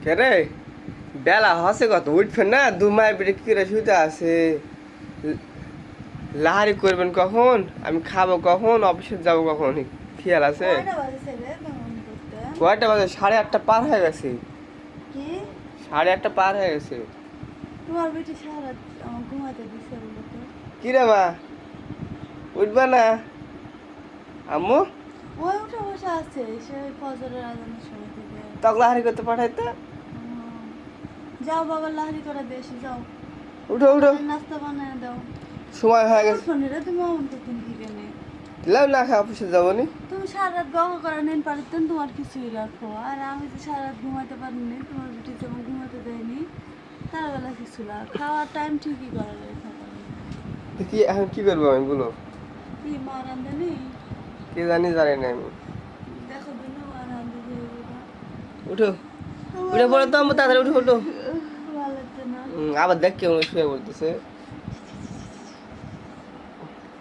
কে রে বেলা হসে কত উঠবেন না দু মায়ের পেটে কি করে শুতে আছে লাহারি করবেন কখন আমি খাবো কখন অফিসে যাবো কখন খেয়াল আছে কয়টা বাজে 8:30 পার হয়ে গেছে কি 8:30 পার হয়ে গেছে তোমার বেটি সারা ঘুমাতে দিছে কি রে মা উঠবা না আম্মু ওই উঠে বসে আছে সে ফজরের আজানের সময় থেকে তক লাহারি করতে পাঠাইতে যাও বাবা লাহারি করে দেশে যাও উঠো উঠো নাস্তা বানায় দাও সময় হয়ে গেছে ফোনেরা তুমি অমন করতেন কি কেনে দিলাম না খা অফিসে যাবো নি তুমি সারা রাত গঙ্গা করে নেন পারতেন তোমার কিছুই রাখো আর আমি যে সারা রাত ঘুমাতে পারিনি তোমার বেটি যেমন ঘুমাতে দেয়নি তার বেলা কিছু না খাওয়ার টাইম ঠিকই করা যায় কি এখন কি করবো আমি বলো কি মা রান্ধেনি কি জানি না আমি দেখো দিন মা রান্ধে দিয়ে উঠো উঠে পড়ো তো আম্মু তাড়াতাড়ি উঠে উঠো ভালো লাগছে না আবার দেখ কেমন শুয়ে পড়তেছে